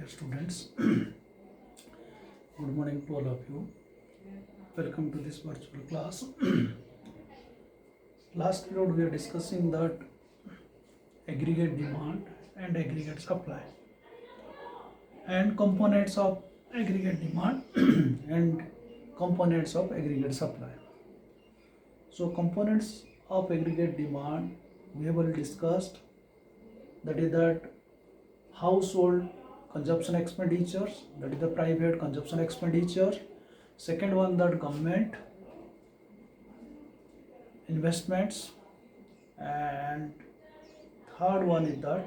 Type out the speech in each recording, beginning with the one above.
students. Good morning to all of you. Welcome to this virtual class. Last period we are discussing that aggregate demand and aggregate supply and components of aggregate demand and components of aggregate supply. So components of aggregate demand we have already discussed, that is that household consumption expenditures, that is the private consumption expenditure. Second one, that government investments, and third one is that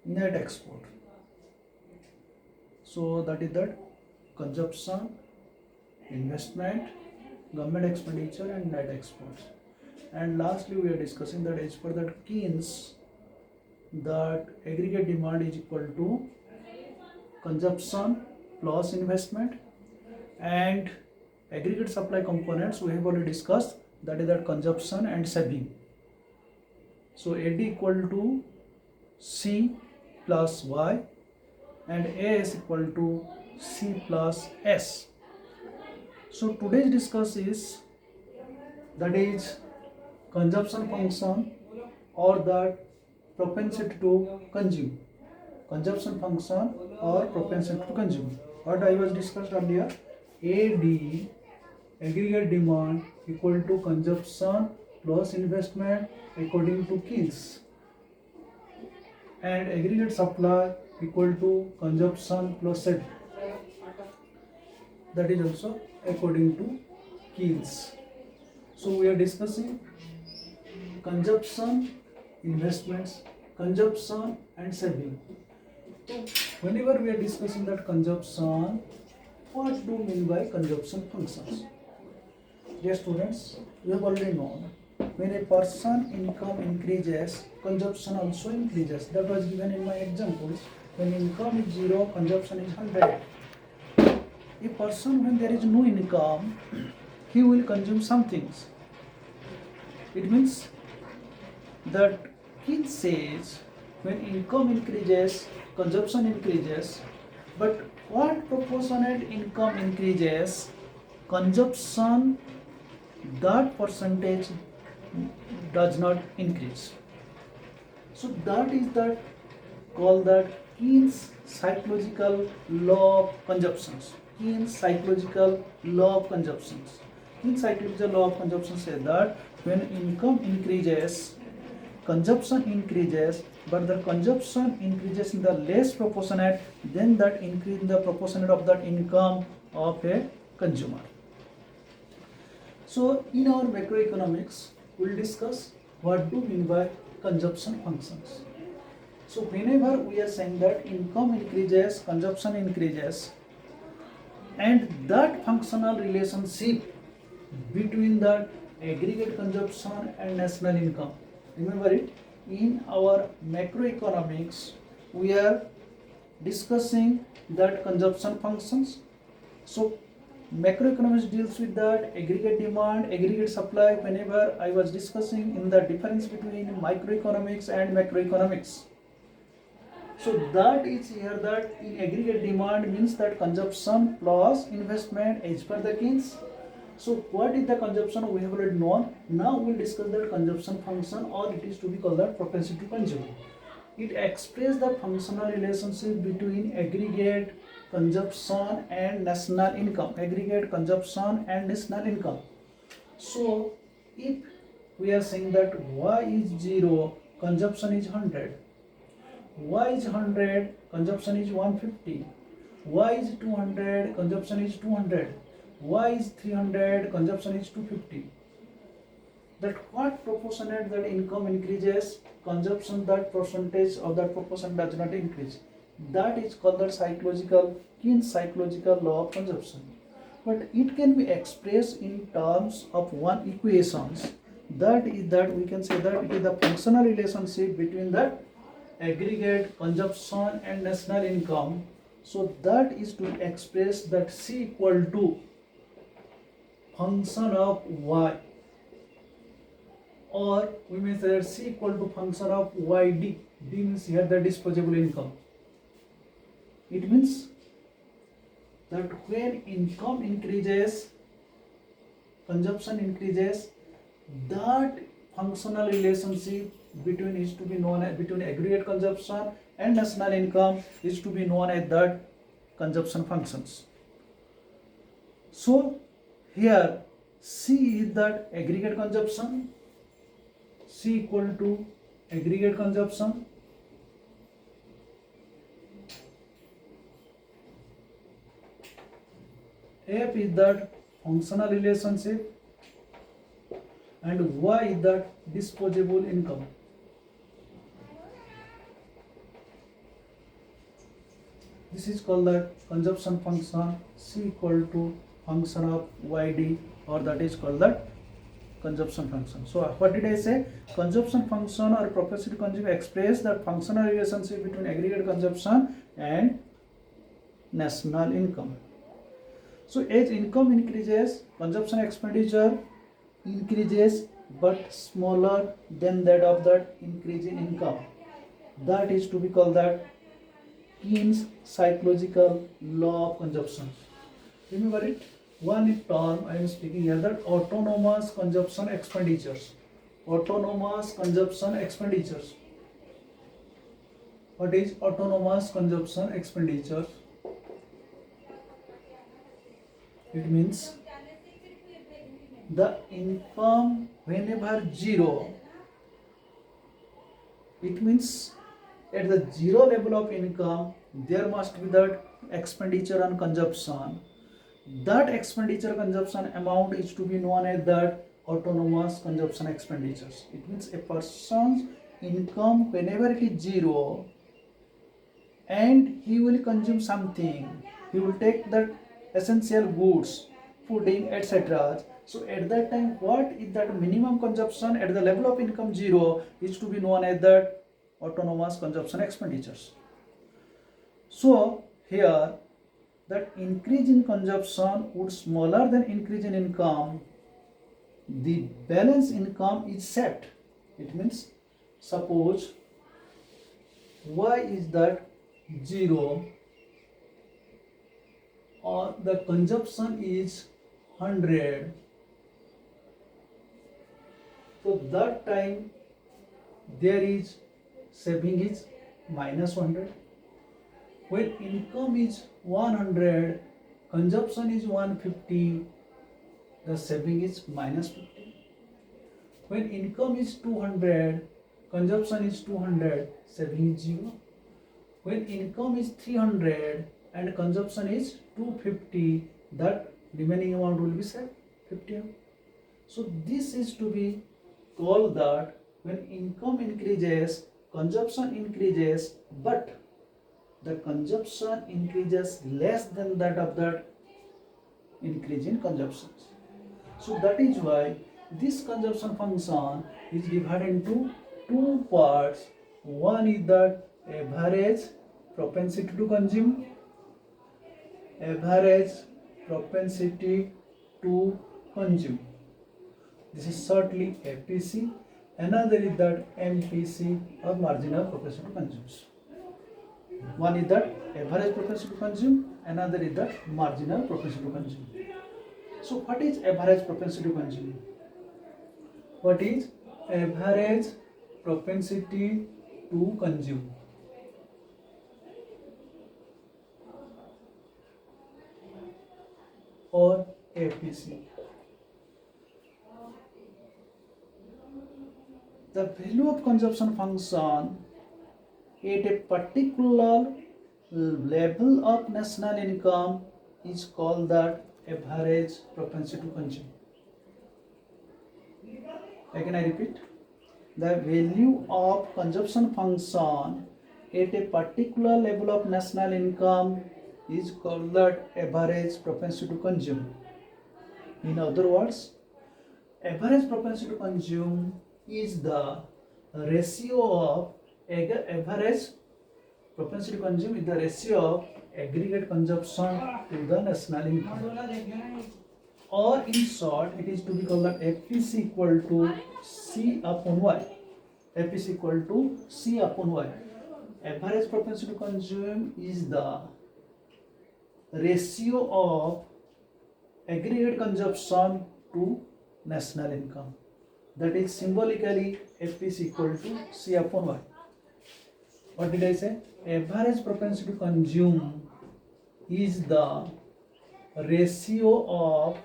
net export. So that is that consumption, investment, government expenditure and net exports. And lastly we are discussing that as per that Keynes, that aggregate demand is equal to consumption plus investment, and aggregate supply components we have already discussed, that is that consumption and saving. So AD equal to C plus Y and AS equal to C plus S. So today's discuss is, that is consumption function or that propensity to consume. Consumption function or propensity to consume. What I was discussed earlier, AD aggregate demand equal to consumption plus investment according to Keynes, and aggregate supply equal to consumption plus saving, that is also according to Keynes. So we are discussing consumption, investments, consumption and saving. So whenever we are discussing that consumption, what do you mean by consumption functions? Dear students, you have already known, when a person income increases, consumption also increases. That was given in my examples. When income is 0, consumption is 100. A person, when there is no income, he will consume some things. It means that Keynes says when income increases, consumption increases, but what proportionate income increases, consumption, that percentage does not increase. So that is that called that Keynes psychological law of consumptions. Keynes psychological law of consumptions. Keynes psychological law of consumption says that when income increases, consumption increases, but the consumption increases in the less proportionate than that increase in the proportionate of that income of a consumer. So in our macroeconomics, we will discuss what do mean by consumption functions. So whenever we are saying that income increases, consumption increases, and that functional relationship between the aggregate consumption and national income. Remember it, in our macroeconomics, we are discussing that consumption functions. So macroeconomics deals with that aggregate demand, aggregate supply. Whenever I was discussing in the difference between microeconomics and macroeconomics. So that is here that in aggregate demand means that consumption plus investment as per the Keynes. So what is the consumption we have already known. Now we will discuss that consumption function, or it is to be called that propensity to consume. It expresses the functional relationship between aggregate consumption and national income. Aggregate consumption and national income. So if we are saying that Y is 0, consumption is 100. Y is 100, consumption is 150. Y is 200, consumption is 200. Y is 300, consumption is 250. That what proportionate that income increases, consumption that percentage of that proportion does not increase. That is called the psychological, Keynes psychological law of consumption. But it can be expressed in terms of one equations. That is that we can say that it is the functional relationship between that aggregate consumption and national income. So that is to express that C equal to function of Y or we may say that C equal to function of YD. D means here the disposable income. It means that when income increases, consumption increases, that functional relationship between is to be known as between aggregate consumption and national income is to be known as that consumption functions. So here C is that aggregate consumption, C equal to aggregate consumption, F is that functional relationship, and Y is that disposable income. This is called the consumption function, C equal to function of YD, or that is called the consumption function. So what did I say? Consumption function or propensity to consume express the functional relationship between aggregate consumption and national income. So as income increases, consumption expenditure increases but smaller than that of that increase in income. That is to be called that Keynes psychological law of consumption. Remember it? One term I am speaking here, that autonomous consumption expenditures. Autonomous consumption expenditures. What is autonomous consumption expenditure? It means the income whenever zero, it means at the zero level of income there must be that expenditure on consumption. That expenditure consumption amount is to be known as that autonomous consumption expenditures. It means a person's income whenever it is zero and he will consume something, he will take that essential goods, fooding, etc. So at that time, what is that minimum consumption at the level of income zero is to be known as that autonomous consumption expenditures. So here that increase in consumption would smaller than increase in income. The balance income is set. It means suppose Y is that 0 or the consumption is 100. So that time there is saving is minus 100. When income is 100, consumption is 150, the saving is minus 50. When income is 200, consumption is 200, saving is 0. When income is 300 and consumption is 250, that remaining amount will be saved 50. So this is to be called that when income increases, consumption increases, but the consumption increases less than that of that increase in consumption. So that is why this consumption function is divided into two parts. One is that average propensity to consume, average propensity to consume. This is shortly APC. Another is that MPC, or marginal propensity to consume. One is that average propensity to consume, another is that marginal propensity to consume. So what is average propensity to consume? What is average propensity to consume? Or APC. The value of consumption function at a particular level of national income is called that average propensity to consume. Again I repeat, the value of consumption function at a particular level of national income is called that average propensity to consume. In other words, average propensity to consume is the ratio of average propensity to consume is the ratio of aggregate consumption to the national income. or in short it is to be called that FPC equal to C upon Y. FPC equal to C upon Y. Average propensity to consume is the ratio of aggregate consumption to national income. That is symbolically FPC equal to C upon Y. What did I say? Average propensity to consume is the ratio of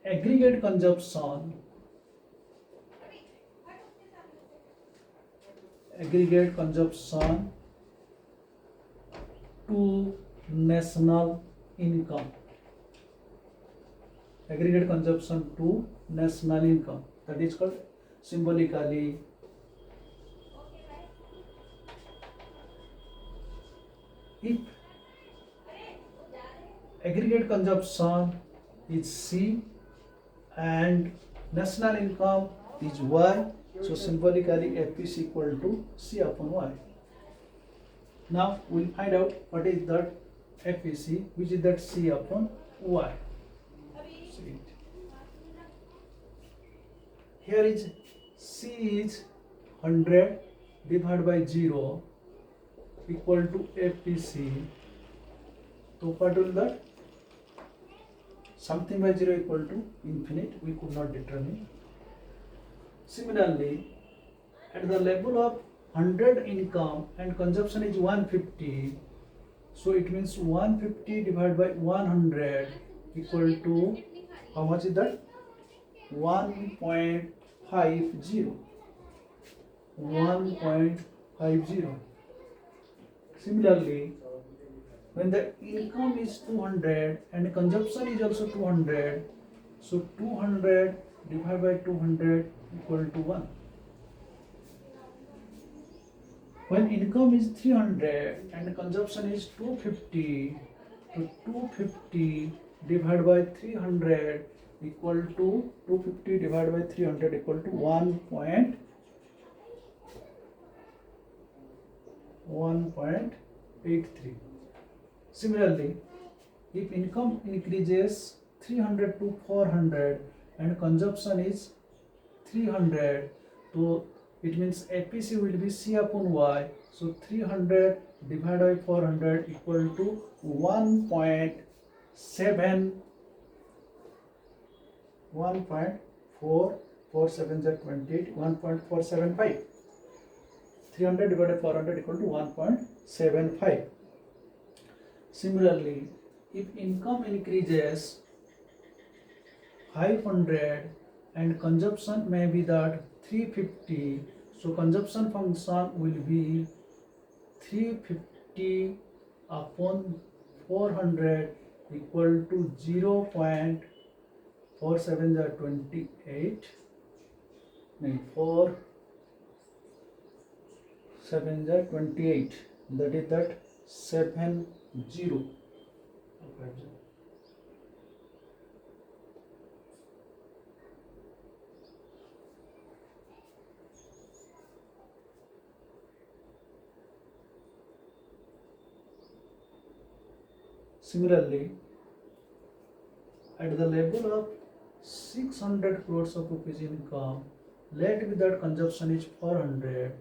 aggregate consumption to national income. Aggregate consumption to national income. That is called symbolically if aggregate consumption is C and national income is Y, so symbolically FPC equal to C upon Y. Now we'll find out what is that FPC, which is that C upon Y. See it. Here is C is 100 divided by 0 equal to FPC. So what will that? Something by 0 equal to infinite, we could not determine. Similarly, at the level of 100 income and consumption is 150, so it means 150 divided by 100 equal to, how much is that? 1.50. 1.50. Similarly, when the income is 200 and consumption is also 200, so 200 divided by 200 equal to 1. When income is 300 and consumption is 250, so 250 divided by 300 equal to 250 divided by 300 equal to 1.83. Similarly, if income increases 300 to 400 and consumption is 300, so it means FPC will be C upon Y. So 300 divided by 400 equal to 1.7. 1.447 is 28, 1.475. 300 divided by 400 equal to 1.75. Similarly, if income increases 500 and consumption may be that 350, so consumption function will be 350 upon 400 equal to 0.47 is 28, 4 7 is 28, that is that 70. Similarly, at the level of 600 crores of rupees income, let without consumption is 400.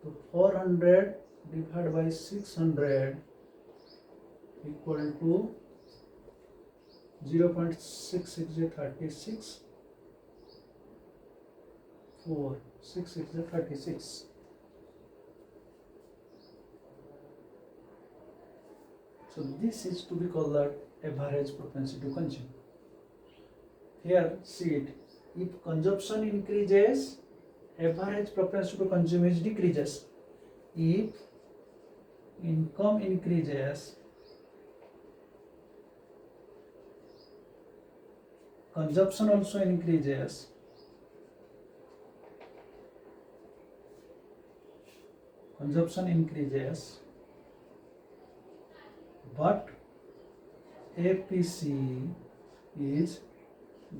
So 400 divided by 600 equal to 0.66 36. 4 6 is 36. So this is to be called the average propensity to consume. Here see it, if consumption increases, average propensity to consume is decreases. If income increases, consumption also increases. Consumption increases, but APC is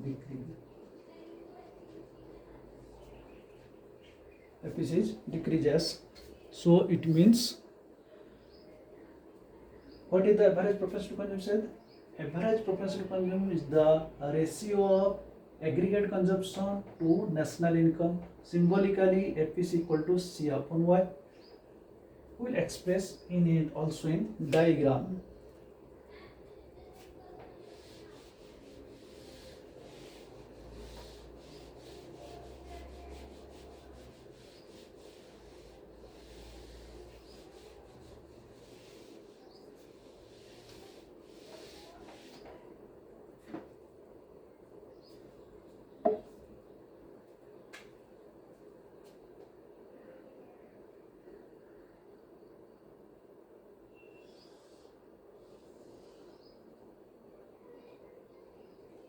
decreasing. APC is decreases. So it means, what is the average propensity to consume said? Average propensity to consume is the ratio of aggregate consumption to national income. Symbolically, F is equal to C upon Y. We will express in it also in diagram.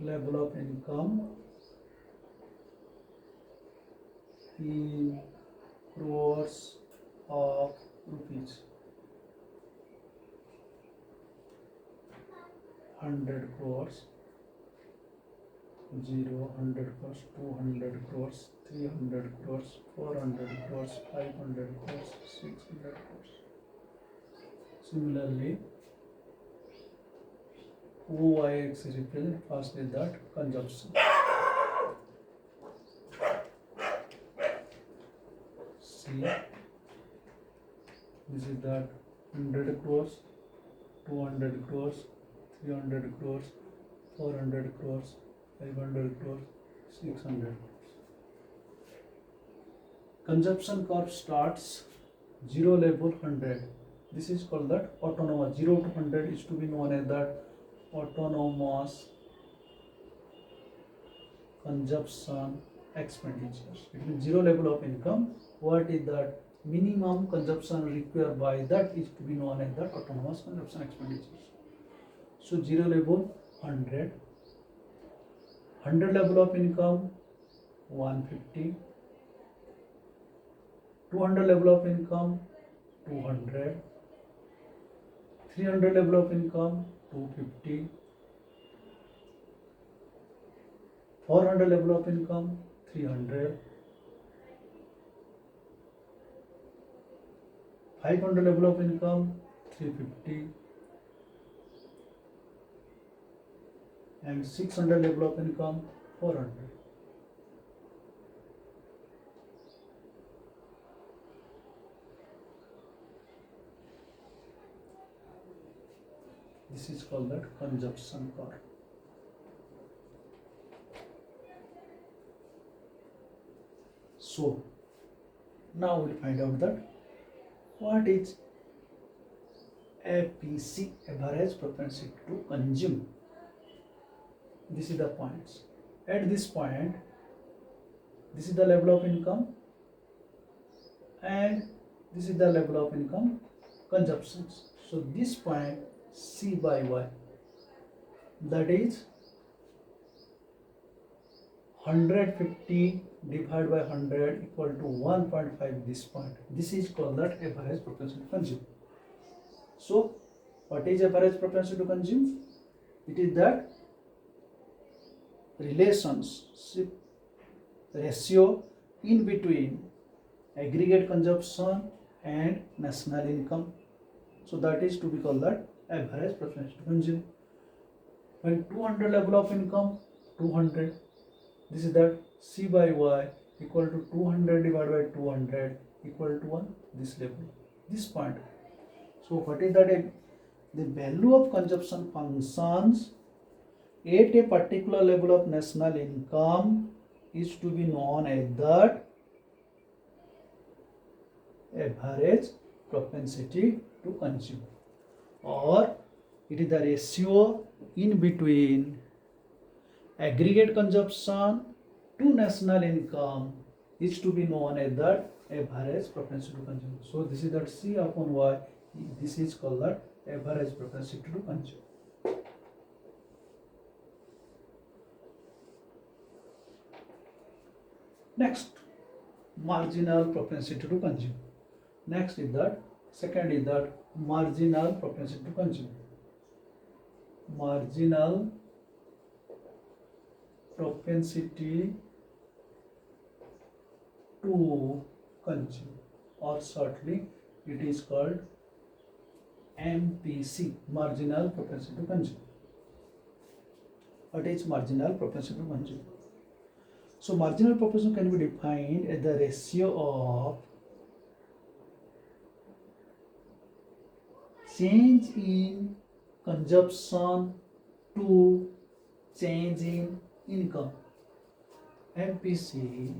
Level of income in crores of rupees. 100 crores, 0, 100 crores, 200 crores, 300 crores, 400 crores, 500 crores, 600 crores. Similarly, OYX represent first is that consumption. C, this is that 100 crores, 200 crores, 300 crores, 400 crores, 500 crores, 600 crores. Consumption curve starts 0 level 100. This is called that autonomous. 0 to 100 is to be known as that autonomous consumption expenditures. It means 0 level of income. What is that minimum consumption required by that is to be known as that autonomous consumption expenditures. So 0 level 100, 100 level of income 150, 200 level of income 200, 300 level of income 250, 400 level of income 300, 500 level of income 350, and 600 level of income 400. This is called that consumption curve. So now we'll find out that what is APC, average propensity to consume. This is the points. At this point, this is the level of income and this is the level of income consumptions. So this point C by Y, that is 150 divided by 100 equal to 1.5. This point, this is called that average propensity to consume. So what is average propensity to consume? It is that relationship ratio in between aggregate consumption and national income. So that is to be called that average propensity to consume. When 200 level of income 200, this is that C by Y equal to 200 divided by 200 equal to 1, this level, this point. So what is that? The value of consumption functions at a particular level of national income is to be known as that average propensity to consume, or it is the ratio in between aggregate consumption to national income is to be known as that average propensity to consume. So this is that C upon Y, this is called that average propensity to consume. Next, marginal propensity to consume. Next is that, second is that marginal propensity to consume. Marginal propensity to consume, or shortly it is called MPC, marginal propensity to consume. What is marginal propensity to consume? So marginal propensity can be defined as the ratio of change in consumption to change in income. MPC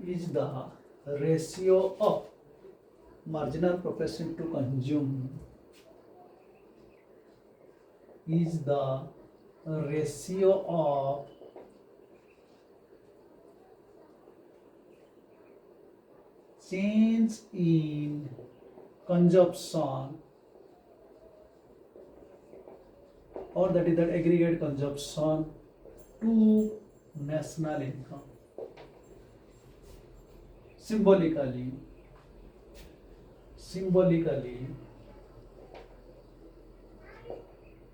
is the ratio of marginal propensity to consume is the ratio of change in consumption, or that is that aggregate consumption, to national income. Symbolically,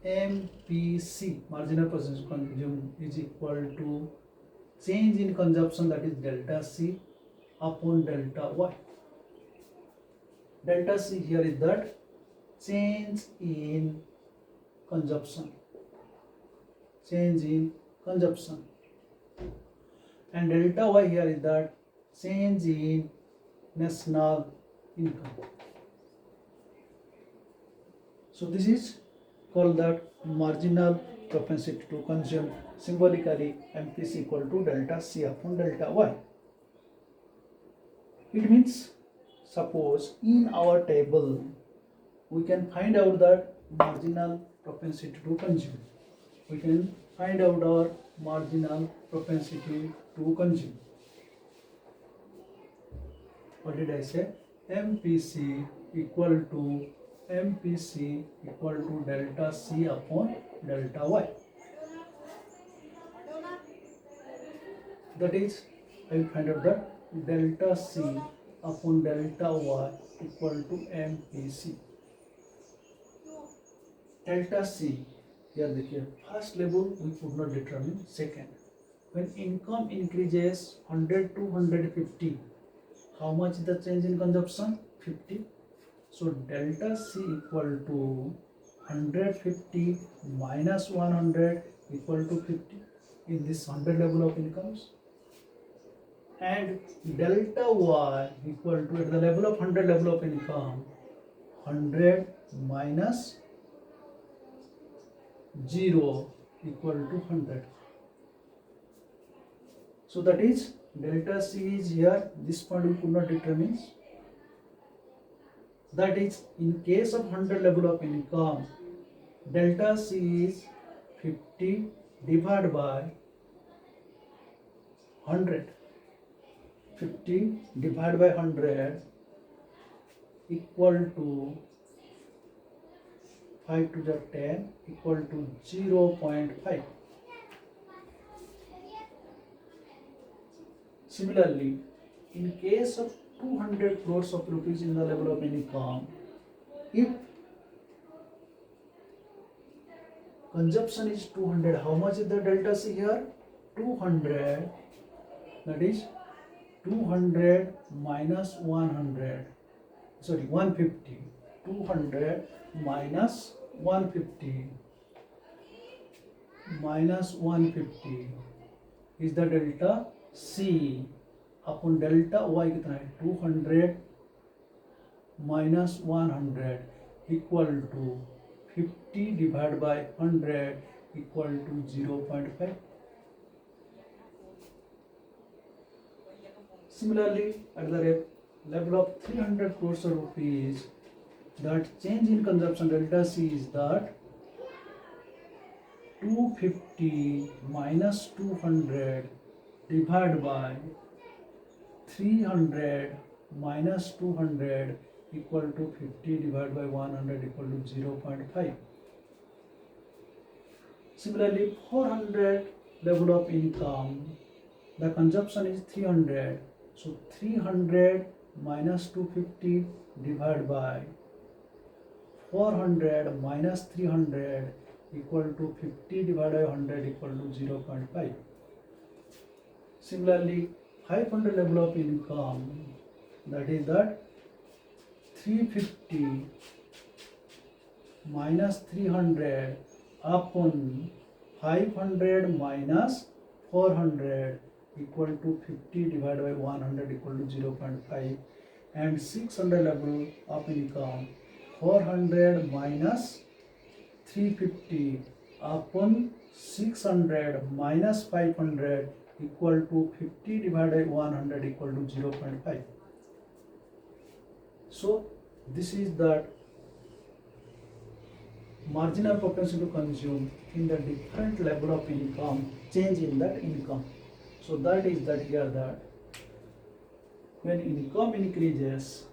MPC, marginal percentage consumed, is equal to change in consumption, that is delta C upon delta Y. Delta C here is that change in consumption, and delta Y here is that change in national income. So this is called that marginal propensity to consume. Symbolically, MPC equal to delta C upon delta Y. It means, suppose in our table we can find out that marginal propensity to consume. We can find out our marginal propensity to consume. What did I say? MPC equal to delta C upon delta Y. That is, I will find out that delta C upon delta Y equal to MPC. Delta C, here देखिए, first level we could not determine. Second, when income increases 100 to 150, how much is the change in consumption? 50. So delta C equal to 150 minus 100 equal to 50 in this 100 level of incomes, and delta Y equal to, at the level of 100 level of income, 100 minus 0 equal to 100. So that is, delta C is here, this point we could not determine. That is, in case of 100 level of income, delta C is 50 divided by 100. 50 divided by 100 equal to 5 to the 10 equal to 0.5. Similarly, in case of 200 crores of rupees in the level of income, if consumption is 200, how much is the delta C here? 200, that is 200 minus 100, sorry, 150. 200 minus 150 is the delta C upon delta Y. कितना है? 200 minus 100 equal to 50 divided by 100 equal to 0.5. Similarly, at the level of 300 crores of rupees, that change in consumption delta C is that 250 minus 200 divided by 300 minus 200 equal to 50 divided by 100 equal to 0.5. Similarly, 400 level of income, the consumption is 300. So 300 minus 250 divided by 400 minus 300 equal to 50 divided by 100 equal to 0.5. Similarly, 500 level of income, that is that 350 minus 300 upon 500 minus 400 equal to 50 divided by 100 equal to 0.5, and 600 level of income, 400 minus 350 upon 600 minus 500 equal to 50 divided by 100 equal to 0.5. So this is that marginal propensity to consume in the different level of income, change in that income. So that is that here that when income increases,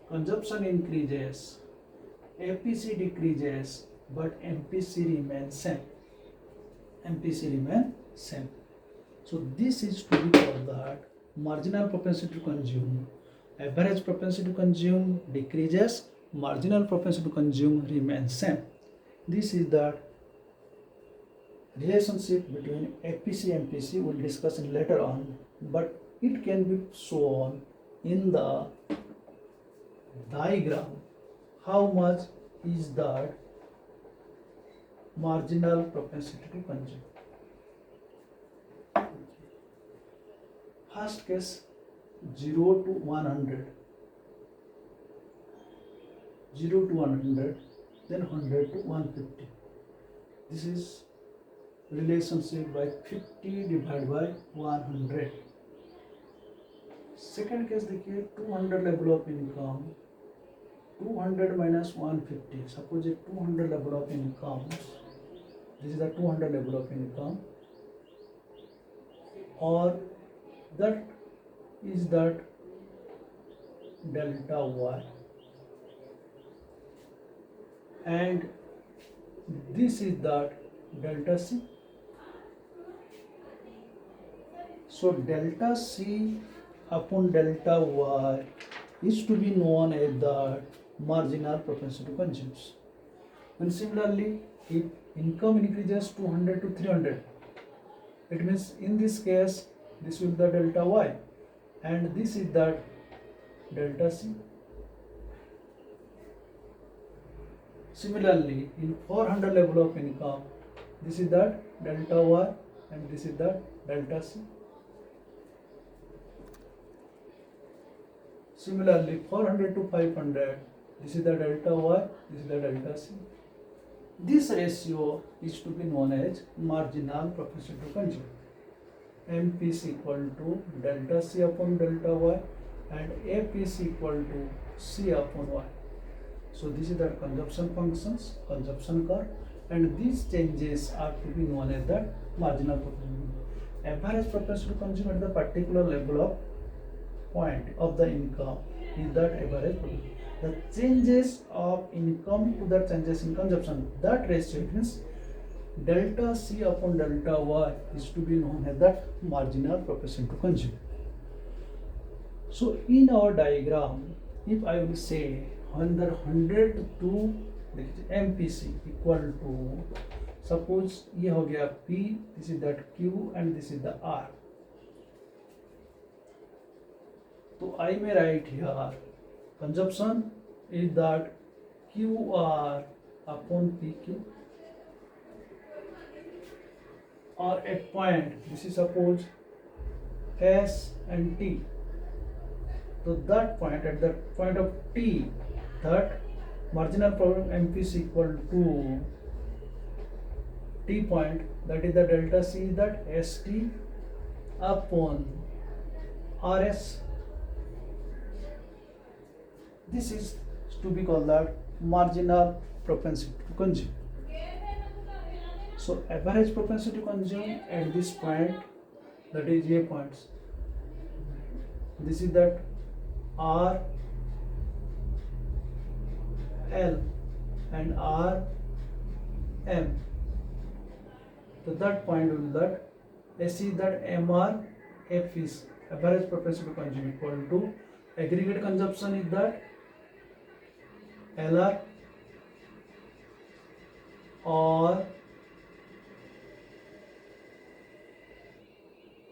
consumption increases, APC decreases, but MPC remains same. MPC remain same. So this is to be called that marginal propensity to consume. Average propensity to consume decreases, marginal propensity to consume remains same. This is the relationship between APC and MPC. We'll discuss it later on, but it can be shown in the diagram. How much is that marginal propensity to consume? First case, 0 to 100, 0 to 100, then 100 to 150. This is relationship by 50 divided by 100. Second case देखिए, 200 level of income, 200 minus 150. Suppose a 200 level of income, this is the 200 level of income, or that is that delta y, and this is that delta c. So delta c upon delta y is to be known as the marginal propensity to consume. And similarly, if income increases 200 to 300, it means in this case this will be the delta y, and this is that delta c. Similarly, in 400 level of income, this is that delta y and this is that delta c. Similarly, 400 to 500, this is the delta y, this is the delta c. This ratio is to be known as marginal propensity to consume. MPC equal to delta c upon delta y and APC equal to c upon y. So this is the consumption functions, consumption curve, and these changes are to be known as the marginal propensity. Average propensity to consume at the particular level of point of the income is that average propensity. The changes of income to the changes in consumption, that ratio, it means delta c upon delta y is to be known as the marginal propensity to consume. So in our diagram, if I will say when the 100 to MPC equal to, suppose ये हो गया P, this is that Q and this is the R. So I may write here consumption is that QR upon PQ, or at point, this is suppose S and T. So that point, at that point of T, that marginal problem MPC equal to T point, that is the delta C, that ST upon RS. This is to be called that marginal propensity to consume. So average propensity to consume at this point, that is A points. This is that R, L and R, M. So that point will be that S is that MR, F is average propensity to consume equal to aggregate consumption is that LR or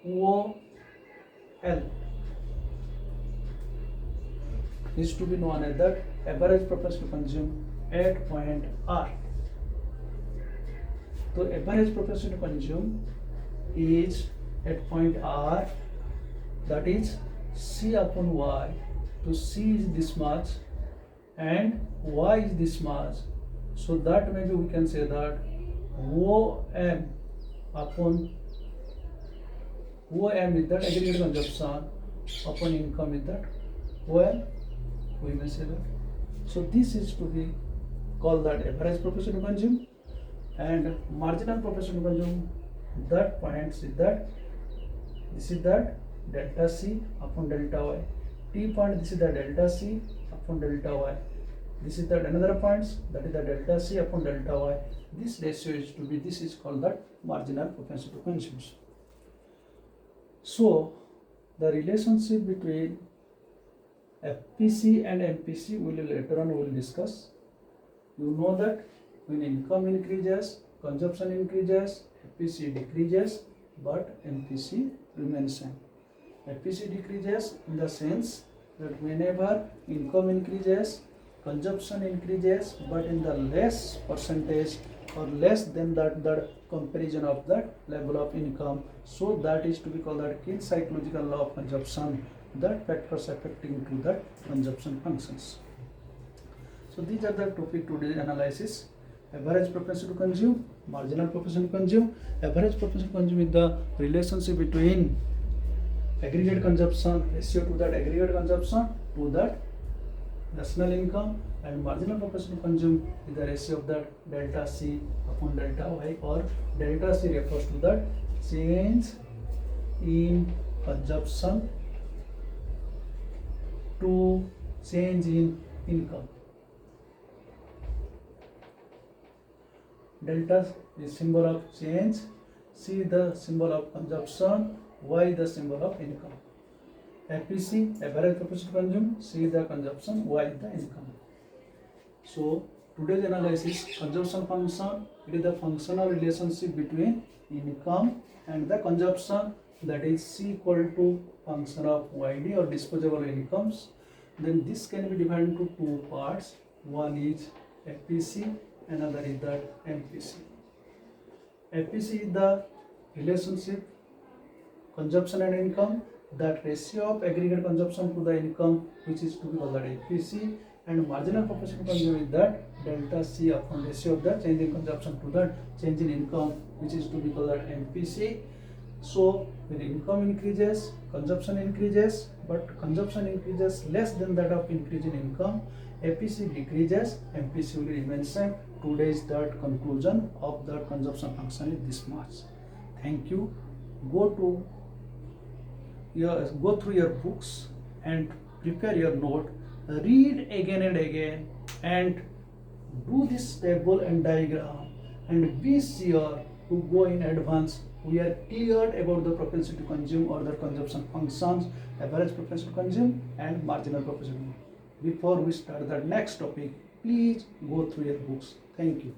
OL is to be known as that average propensity to consume at point R. So average propensity to consume is at point R, that is C upon Y. So C is this much and Y is this much. So that maybe we can say that OM upon OM is that aggregate consumption upon income is that OM, we may say that. So this is to be called that average propensity to consume, and marginal propensity to consume, that points is that this is that delta C upon delta Y. T point, this is the delta C upon delta Y. This is that another points, that is the delta C upon delta Y. This ratio is to be, this is called that marginal propensity to consume. So the relationship between FPC and MPC will later on we will discuss. You know that when income increases, consumption increases, FPC decreases, but MPC remains same. FPC decreases in the sense that whenever income increases, consumption increases, but in the less percentage or less than that the comparison of that level of income. So that is to be called that Keynes psychological law of consumption, that factors affecting to that consumption functions. So these are the topic today's analysis. Average propensity to consume, marginal propensity to consume. Average propensity to consume is the relationship between aggregate consumption ratio to that aggregate consumption to that national income, and marginal propensity to consume is the ratio of that delta C upon delta Y, or delta C refers to that change in consumption to change in income. Delta is symbol of change, C the symbol of consumption, Y the symbol of income. FPC, average propensity to consume, C the consumption, Y the income. So today's analysis, consumption function, it is the functional relationship between income and the consumption, that is C equal to function of YD or disposable incomes. Then this can be divided into two parts. One is FPC, another is that MPC. FPC is the relationship consumption and income, that ratio of aggregate consumption to the income, which is to be called that FPC, and marginal propensity to consume is that delta C upon ratio of the change in consumption to the change in income, which is to be called that MPC. So when income increases, consumption increases, but consumption increases less than that of increase in income, FPC decreases, MPC will remain same. Today's that conclusion of the consumption function is this much. Thank you. Go through your books and prepare your note, read again and again, and do this table and diagram, and be sure to go in advance. We are cleared about the propensity to consume or the consumption functions, average propensity to consume and marginal propensity. Before we start the next topic, please go through your books. Thank you.